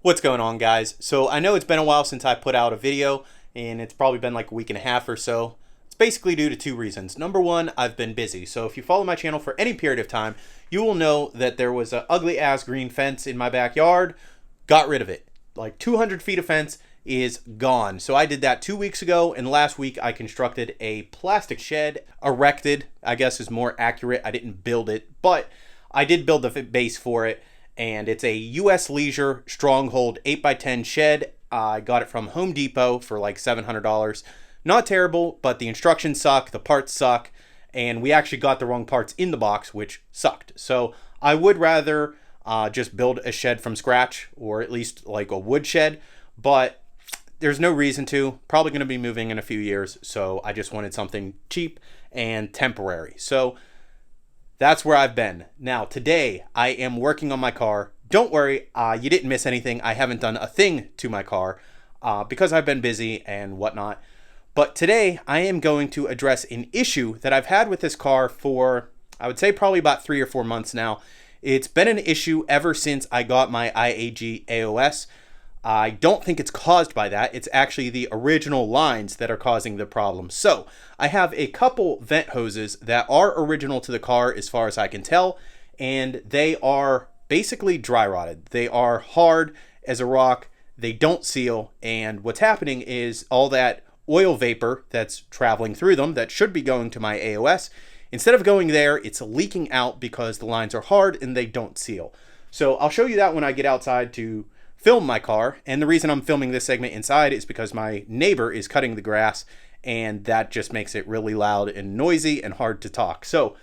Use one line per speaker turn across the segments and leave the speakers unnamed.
What's going on, guys? So I know it's been a while since I put out a video, and it's probably been like a week and a half or so. It's basically due to two reasons. Number one, I've been busy. So if you follow my channel for any period of time, you will know that there was an ugly ass green fence in my backyard. Got rid of it. Like 200 feet of fence is gone. So I did that 2 weeks ago, and last week I constructed a plastic shed. Erected, I guess is more accurate. I didn't build it, but I did build the base for it. And it's a US Leisure Stronghold 8x10 shed. I got it from Home Depot for like $700. Not terrible, but the instructions suck, the parts suck, and we actually got the wrong parts in the box, which sucked. So I would rather just build a shed from scratch, or at least like a wood shed, but there's no reason to. Probably going to be moving in a few years, so I just wanted something cheap and temporary. So that's where I've been. Now, today, I am working on my car. Don't worry, you didn't miss anything. I haven't done a thing to my car because I've been busy and whatnot. But today, I am going to address an issue that I've had with this car for, I would say, probably about 3 or 4 months now. It's been an issue ever since I got my IAG AOS. I don't think it's caused by that. It's actually the original lines that are causing the problem. So I have a couple vent hoses that are original to the car as far as I can tell, and they are basically dry rotted. They are hard as a rock. They don't seal, and what's happening is all that oil vapor that's traveling through them that should be going to my AOS, instead of going there, it's leaking out because the lines are hard and they don't seal. So I'll show you that when I get outside to film my car, and the reason I'm filming this segment inside is because my neighbor is cutting the grass, and that just makes it really loud and noisy and hard to talk. So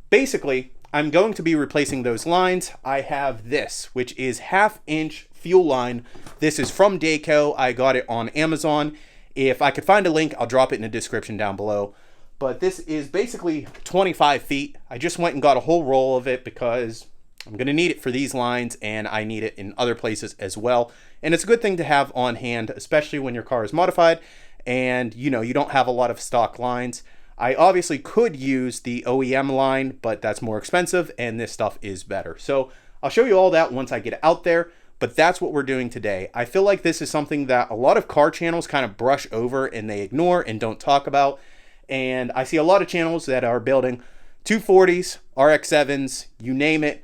basically, I'm going to be replacing those lines. I have this, which is 1/2 inch fuel line. This is from Dayco. I got it on Amazon. If I could find a link, I'll drop it in the description down below. But this is basically 25 feet. I just went and got a whole roll of it because I'm going to need it for these lines, and I need it in other places as well. And it's a good thing to have on hand, especially when your car is modified and you don't have a lot of stock lines. I obviously could use the OEM line, but that's more expensive, and this stuff is better. So I'll show you all that once I get out there, but that's what we're doing today. I feel like this is something that a lot of car channels kind of brush over and they ignore and don't talk about. And I see a lot of channels that are building 240s, RX-7s, you name it,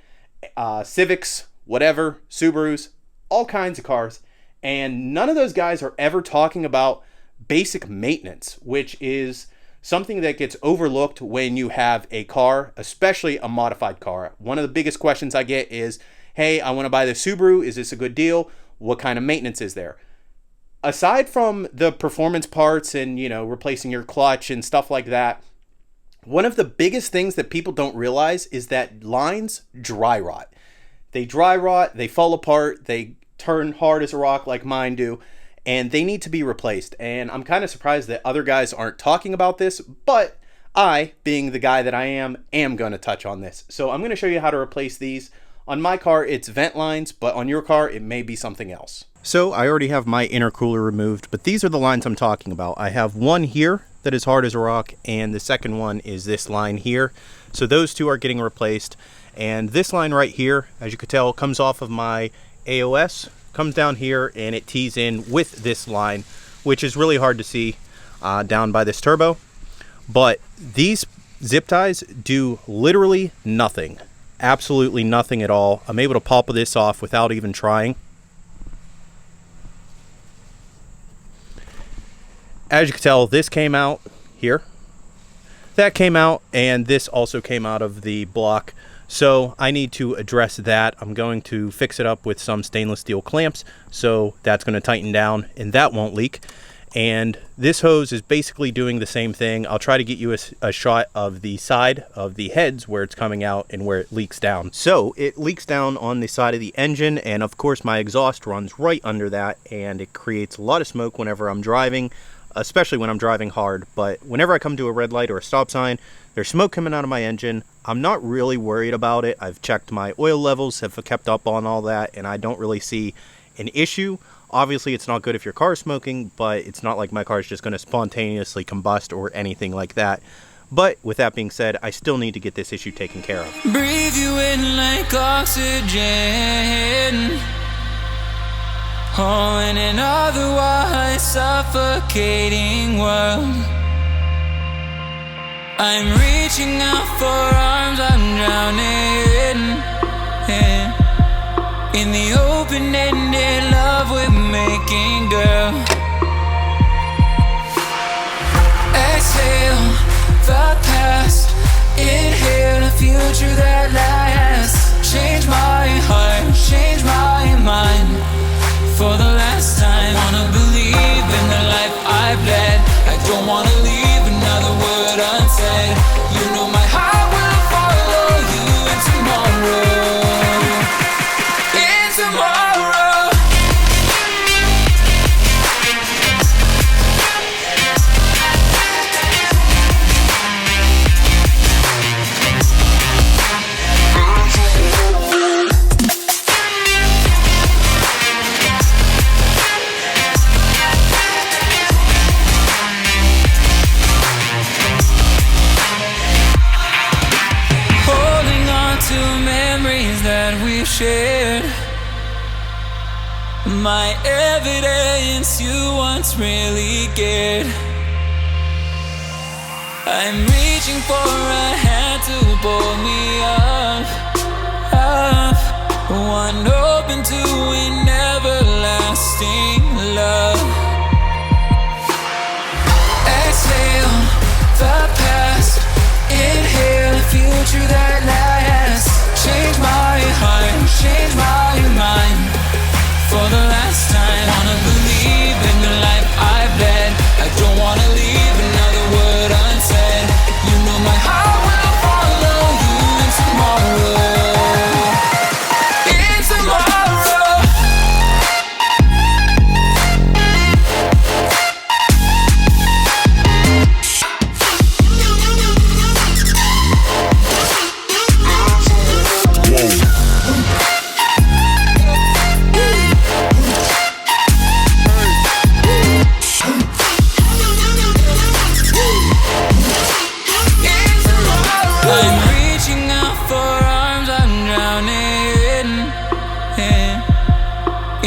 Civics, whatever, Subarus, all kinds of cars, and none of those guys are ever talking about basic maintenance, which is something that gets overlooked when you have a car, especially a modified car. One of the biggest questions I get is, hey, I want to buy the Subaru, is this a good deal? What kind of maintenance is there? Aside from the performance parts and replacing your clutch and stuff like that, one of the biggest things that people don't realize is that lines dry rot. They dry rot, they fall apart, they turn hard as a rock like mine do, and they need to be replaced. And I'm kind of surprised that other guys aren't talking about this, but I, being the guy that I am going to touch on this. So I'm going to show you how to replace these. On my car, it's vent lines, but on your car, it may be something else. So I already have my intercooler removed, but these are the lines I'm talking about. I have one here that is hard as a rock, and the second one is this line here. So those two are getting replaced, and this line right here, as you could tell, comes off of my AOS, comes down here, and it tees in with this line, which is really hard to see down by this turbo. But these zip ties do literally nothing, absolutely nothing at all. I'm able to pop this off without even trying. As you can tell, this came out here, that came out, and this also came out of the block. So I need to address that. I'm going to fix it up with some stainless steel clamps, so that's going to tighten down and that won't leak. And this hose is basically doing the same thing. I'll try to get you a shot of the side of the heads where it's coming out and where it leaks down. So it leaks down on the side of the engine, and of course my exhaust runs right under that, and it creates a lot of smoke whenever I'm driving, especially when I'm driving hard. But whenever I come to a red light or a stop sign, there's smoke coming out of my engine. I'm not really worried about it. I've checked my oil levels, have kept up on all that, and I don't really see an issue. Obviously, it's not good if your car is smoking, but it's not like my car is just going to spontaneously combust or anything like that. But with that being said, I still need to get this issue taken care of.
Breathe you in like oxygen. Oh, in an otherwise suffocating world, I'm reaching out for arms, I'm drowning in the open-ended love we're making, girl. Exhale the past, inhale a future that lasts. Change my heart, change my mind. For the last time, wanna believe in the life I've led. I don't wanna leave another word unsaid. You know my heart will follow you in tomorrow. In tomorrow. Shared my evidence you once really cared. I'm reaching for a hand to pull me up, one open to an everlasting love. Exhale the past, inhale a future that lasts. Change my heart, change my mind. For the last time, wanna believe in the life I've led. I don't wanna leave another word unsaid. You know my heart will follow you in tomorrow. In tomorrow.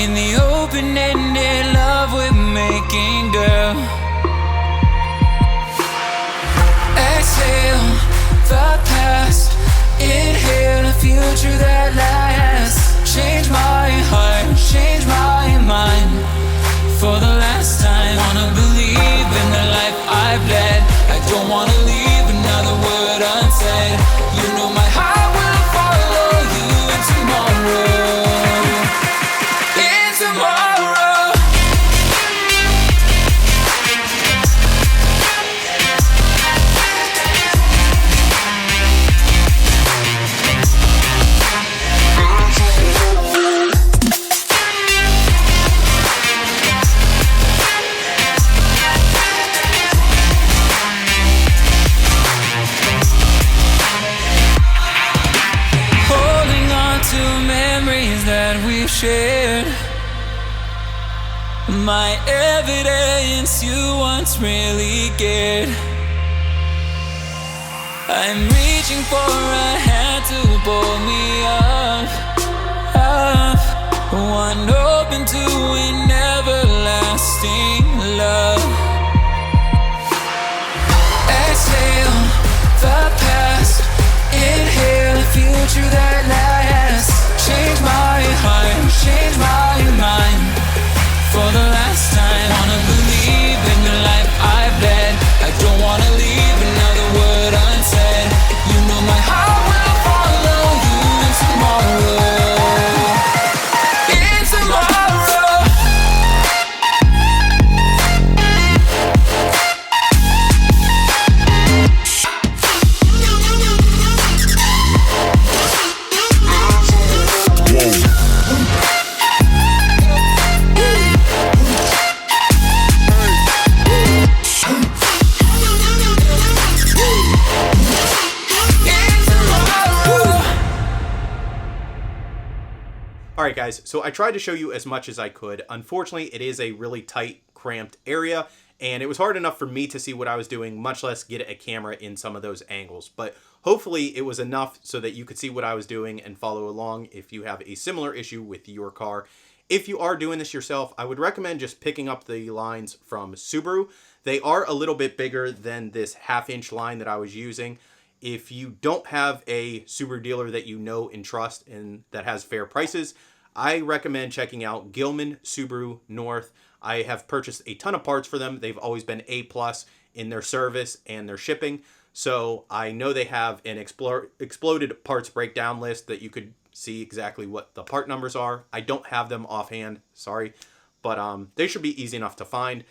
In the open-ended love we're making, girl. Exhale the past, inhale a future that lasts. Change my heart, change my mind. For the last time, wanna believe in the life I've led. I don't wanna leave another word unsaid. You know my heart will follow you in tomorrow. Tomorrow. Holding on to memories that we've shared. My evidence you once really cared. I'm reaching for a hand to pull me up, one open to an everlasting love. Exhale the past, inhale a future that lasts. Change my heart, change my mind. For the last time, wanna believe in the life I've led. I don't wanna leave another word unsaid. You know my heart will follow you in tomorrow. In tomorrow.
Alright guys, so I tried to show you as much as I could. Unfortunately, it is a really tight, cramped area, and it was hard enough for me to see what I was doing, much less get a camera in some of those angles. But hopefully it was enough so that you could see what I was doing and follow along if you have a similar issue with your car. if you are doing this yourself, I would recommend just picking up the lines from Subaru. They are a little bit bigger than this 1/2-inch line that I was using. If you don't have a Subaru dealer that you know and trust and that has fair prices, I recommend checking out Gilman Subaru North. I have purchased a ton of parts for them. They've always been A+ in their service and their shipping. So I know they have an exploded parts breakdown list that you could see exactly what the part numbers are. I don't have them offhand, sorry, but they should be easy enough to find.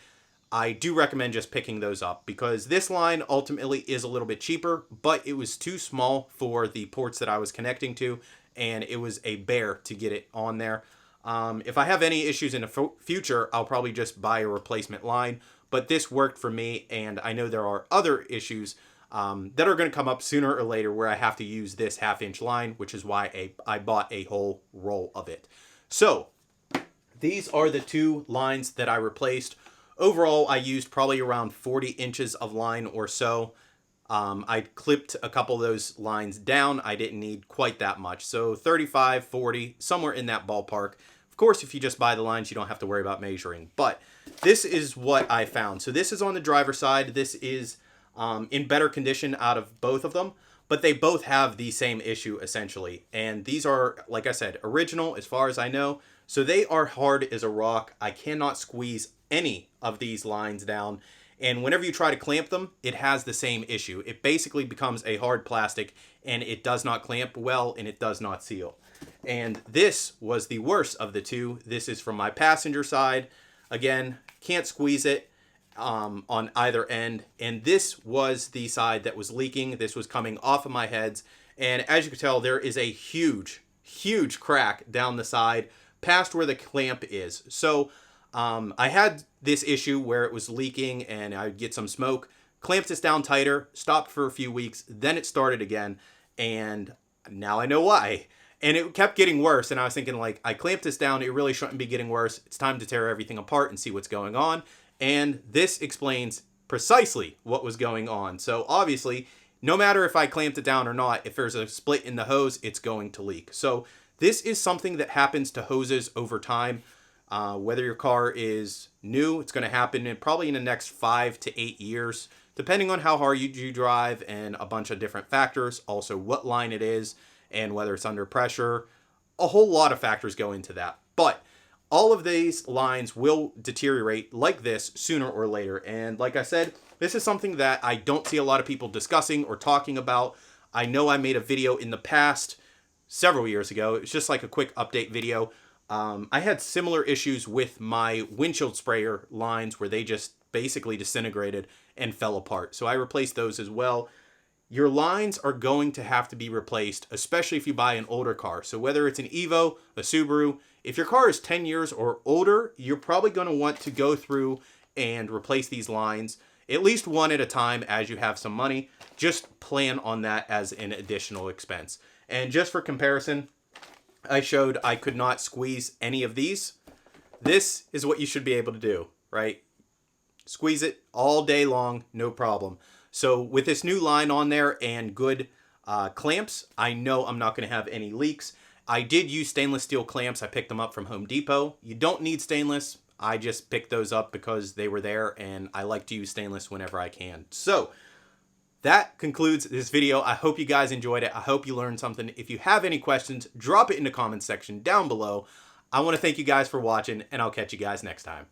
I do recommend just picking those up because this line ultimately is a little bit cheaper, but it was too small for the ports that I was connecting to, and it was a bear to get it on there. If I have any issues in the future, I'll probably just buy a replacement line, but this worked for me, and I know there are other issues that are going to come up sooner or later where I have to use this 1/2-inch line, which is why I bought a whole roll of it. So these are the two lines that I replaced. Overall, I used probably around 40 inches of line or so. I clipped a couple of those lines down. I didn't need quite that much. So 35, 40, somewhere in that ballpark. Of course, if you just buy the lines, you don't have to worry about measuring. But this is what I found. So this is on the driver's side. This is in better condition out of both of them. But they both have the same issue, essentially. And these are, like I said, original as far as I know. So they are hard as a rock. I cannot squeeze any of these lines down. And whenever you try to clamp them, it has the same issue. It basically becomes a hard plastic, and it does not clamp well, and it does not seal. And this was the worst of the two. This is from my passenger side. Again, can't squeeze it on either end. And this was the side that was leaking. This was coming off of my heads. And as you can tell, there is a huge, huge crack down the side past where the clamp is. So I had this issue where it was leaking and I would get some smoke, clamped this down tighter, stopped for a few weeks, then it started again, and now I know why. And it kept getting worse, and I was thinking, like, I clamped this down, it really shouldn't be getting worse. It's time to tear everything apart and see what's going on. And this explains precisely what was going on. So obviously, no matter if I clamped it down or not, if there's a split in the hose, it's going to leak. So this is something that happens to hoses over time. Whether your car is new, it's going to happen probably in the next 5 to 8 years, depending on how hard you drive and a bunch of different factors. Also, what line it is and whether it's under pressure. A whole lot of factors go into that. But all of these lines will deteriorate like this sooner or later. And like I said, this is something that I don't see a lot of people discussing or talking about. I know I made a video in the past, several years ago. It was just like a quick update video. I had similar issues with my windshield sprayer lines where they just basically disintegrated and fell apart. So I replaced those as well. Your lines are going to have to be replaced, especially if you buy an older car. So whether it's an Evo, a Subaru, if your car is 10 years or older, you're probably going to want to go through and replace these lines, at least one at a time as you have some money. Just plan on that as an additional expense. And just for comparison, I showed I could not squeeze any of these. This is what you should be able to do, right? Squeeze it all day long, no problem. So with this new line on there and good clamps, I know I'm not going to have any leaks. I did use stainless steel clamps. I picked them up from Home Depot. You don't need stainless. I just picked those up because they were there, and I like to use stainless whenever I can. So that concludes this video. I hope you guys enjoyed it. I hope you learned something. If you have any questions, drop it in the comments section down below. I want to thank you guys for watching, and I'll catch you guys next time.